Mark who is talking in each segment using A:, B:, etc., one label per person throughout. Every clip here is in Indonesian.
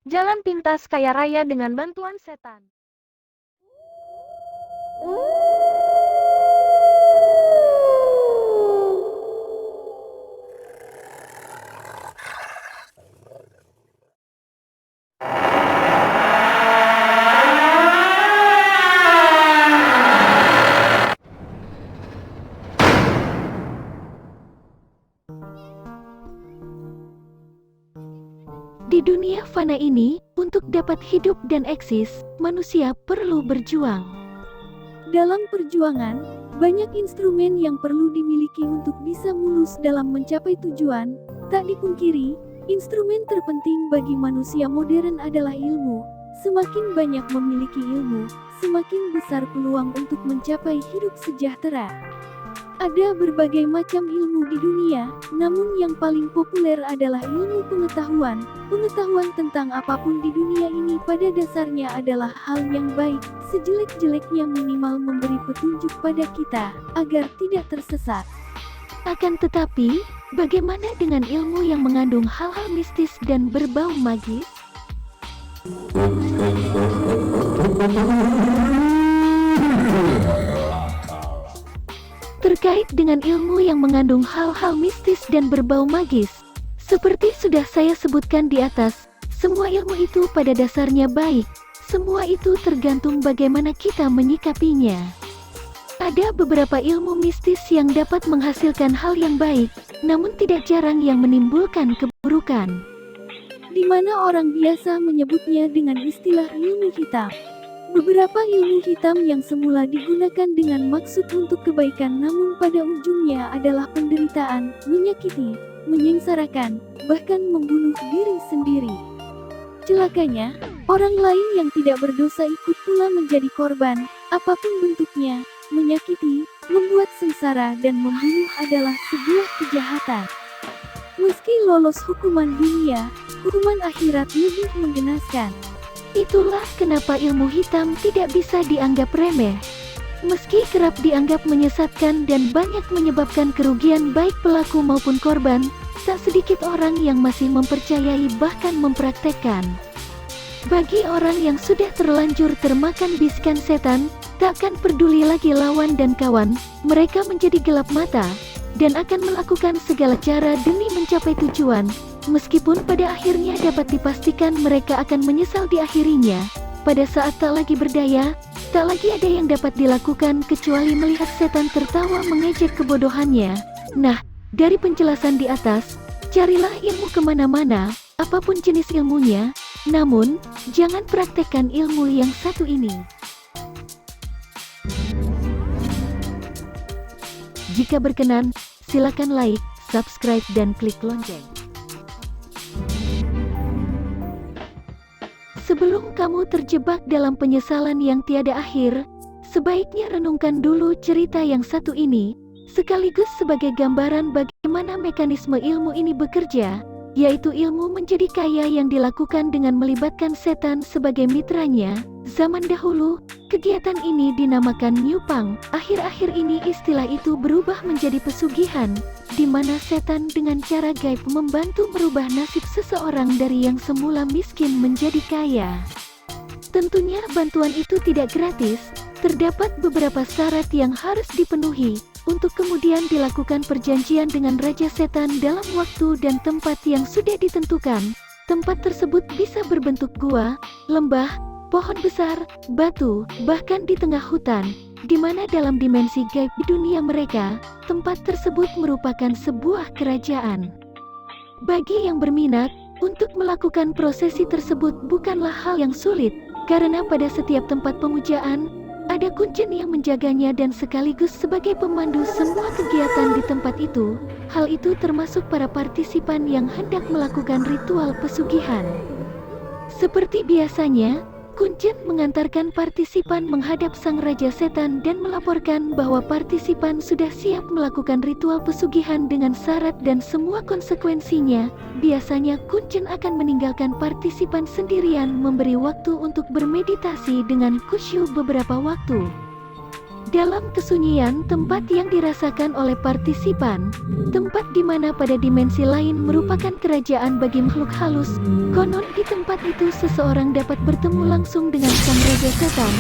A: Jalan pintas kaya raya dengan bantuan setan.
B: Di dunia fana ini, untuk dapat hidup dan eksis, manusia perlu berjuang. Dalam perjuangan, banyak instrumen yang perlu dimiliki untuk bisa mulus dalam mencapai tujuan. Tak dipungkiri, instrumen terpenting bagi manusia modern adalah ilmu. Semakin banyak memiliki ilmu, semakin besar peluang untuk mencapai hidup sejahtera. Ada berbagai macam ilmu di dunia, namun yang paling populer adalah ilmu pengetahuan. Pengetahuan tentang apapun di dunia ini pada dasarnya adalah hal yang baik, sejelek-jeleknya minimal memberi petunjuk pada kita, agar tidak tersesat. Akan tetapi, bagaimana dengan ilmu yang mengandung hal-hal mistis dan berbau magis? Terkait dengan ilmu yang mengandung hal-hal mistis dan berbau magis, seperti sudah saya sebutkan di atas, semua ilmu itu pada dasarnya baik. Semua itu tergantung bagaimana kita menyikapinya. Ada beberapa ilmu mistis yang dapat menghasilkan hal yang baik, namun tidak jarang yang menimbulkan keburukan. Di mana orang biasa menyebutnya dengan istilah ilmu hitam. Beberapa ilmu hitam yang semula digunakan dengan maksud untuk kebaikan namun pada ujungnya adalah penderitaan, menyakiti, menyengsarakan, bahkan membunuh diri sendiri. Celakanya, orang lain yang tidak berdosa ikut pula menjadi korban, apapun bentuknya, menyakiti, membuat sengsara dan membunuh adalah sebuah kejahatan. Meski lolos hukuman dunia, hukuman akhirat lebih menggenaskan. Itulah kenapa ilmu hitam tidak bisa dianggap remeh. Meski kerap dianggap menyesatkan dan banyak menyebabkan kerugian baik pelaku maupun korban, tak sedikit orang yang masih mempercayai bahkan mempraktekkan. Bagi orang yang sudah terlanjur termakan bisikan setan, takkan peduli lagi lawan dan kawan, mereka menjadi gelap mata, dan akan melakukan segala cara demi mencapai tujuan. Meskipun pada akhirnya dapat dipastikan mereka akan menyesal di akhirnya, pada saat tak lagi berdaya, tak lagi ada yang dapat dilakukan kecuali melihat setan tertawa mengejek kebodohannya. Nah, dari penjelasan di atas, carilah ilmu kemana-mana, apapun jenis ilmunya, namun, jangan praktekkan ilmu yang satu ini. Jika berkenan, silakan like, subscribe dan klik lonceng. Sebelum kamu terjebak dalam penyesalan yang tiada akhir, sebaiknya renungkan dulu cerita yang satu ini, sekaligus sebagai gambaran bagaimana mekanisme ilmu ini bekerja, yaitu ilmu menjadi kaya yang dilakukan dengan melibatkan setan sebagai mitranya. Zaman dahulu, kegiatan ini dinamakan nyupang. Akhir-akhir ini istilah itu berubah menjadi pesugihan, di mana setan dengan cara gaib membantu merubah nasib seseorang dari yang semula miskin menjadi kaya. Tentunya bantuan itu tidak gratis, terdapat beberapa syarat yang harus dipenuhi, untuk kemudian dilakukan perjanjian dengan Raja Setan dalam waktu dan tempat yang sudah ditentukan. Tempat tersebut bisa berbentuk gua, lembah, pohon besar, batu, bahkan di tengah hutan, di mana dalam dimensi gaib di dunia mereka, tempat tersebut merupakan sebuah kerajaan. Bagi yang berminat, untuk melakukan prosesi tersebut bukanlah hal yang sulit, karena pada setiap tempat pemujaan, ada kuncen yang menjaganya dan sekaligus sebagai pemandu semua kegiatan di tempat itu. Hal itu termasuk para partisipan yang hendak melakukan ritual pesugihan. Seperti biasanya, kuncen mengantarkan partisipan menghadap sang Raja Setan dan melaporkan bahwa partisipan sudah siap melakukan ritual pesugihan dengan syarat dan semua konsekuensinya. Biasanya kuncen akan meninggalkan partisipan sendirian memberi waktu untuk bermeditasi dengan khusyuk beberapa waktu. Dalam kesunyian tempat yang dirasakan oleh partisipan, tempat di mana pada dimensi lain merupakan kerajaan bagi makhluk halus, konon di tempat itu seseorang dapat bertemu langsung dengan sang Raja Setan,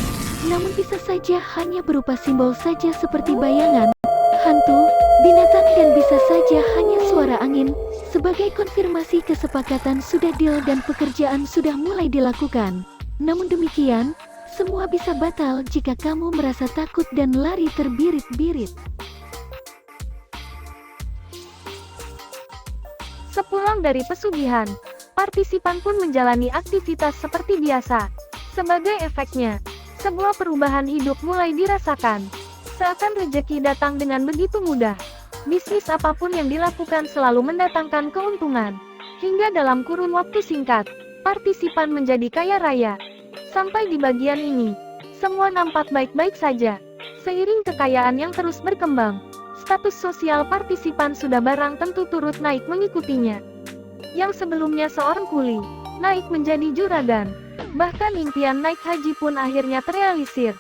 B: namun bisa saja hanya berupa simbol saja seperti bayangan, hantu, binatang dan bisa saja hanya suara angin. Sebagai konfirmasi kesepakatan sudah deal dan pekerjaan sudah mulai dilakukan. Namun demikian, semua bisa batal jika kamu merasa takut dan lari terbirit-birit.
A: Sepulang dari pesugihan, partisipan pun menjalani aktivitas seperti biasa. Sebagai efeknya, sebuah perubahan hidup mulai dirasakan. Seakan rezeki datang dengan begitu mudah. Bisnis apapun yang dilakukan selalu mendatangkan keuntungan. Hingga dalam kurun waktu singkat, partisipan menjadi kaya raya. Sampai di bagian ini, semua nampak baik-baik saja. Seiring kekayaan yang terus berkembang, status sosial partisipan sudah barang tentu turut naik mengikutinya. Yang sebelumnya seorang kuli, naik menjadi juragan. Bahkan impian naik haji pun akhirnya terrealisir.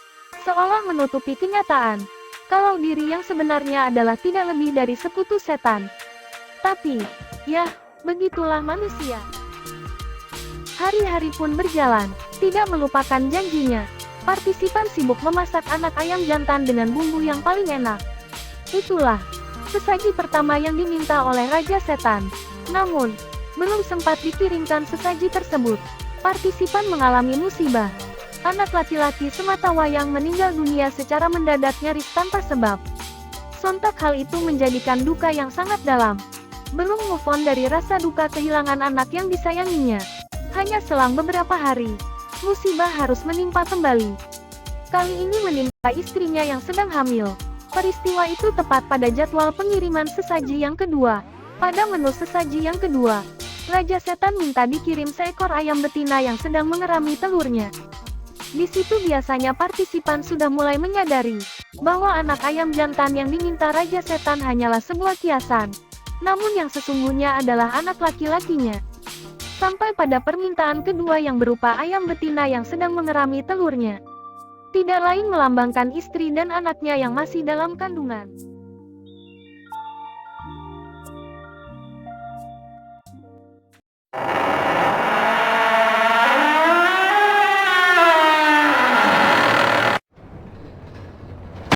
A: Seolah menutupi kenyataan, kalau diri yang sebenarnya adalah tidak lebih dari sekutu setan. Tapi, ya, begitulah manusia. Hari-hari pun berjalan, tidak melupakan janjinya. Partisipan sibuk memasak anak ayam jantan dengan bumbu yang paling enak. Itulah sesaji pertama yang diminta oleh Raja Setan. Namun, belum sempat dikirimkan sesaji tersebut, partisipan mengalami musibah. Anak laki-laki sematawayang meninggal dunia secara mendadak nyaris tanpa sebab. Sontak hal itu menjadikan duka yang sangat dalam. Belum move on dari rasa duka kehilangan anak yang disayanginya. Hanya selang beberapa hari, musibah harus menimpa kembali. Kali ini menimpa istrinya yang sedang hamil. Peristiwa itu tepat pada jadwal pengiriman sesaji yang kedua. Pada menu sesaji yang kedua, Raja Setan minta dikirim seekor ayam betina yang sedang mengerami telurnya. Di situ biasanya partisipan sudah mulai menyadari bahwa anak ayam jantan yang diminta Raja Setan hanyalah sebuah kiasan. Namun yang sesungguhnya adalah anak laki-lakinya. Sampai pada permintaan kedua yang berupa ayam betina yang sedang mengerami telurnya. Tidak lain melambangkan istri dan anaknya yang masih dalam kandungan.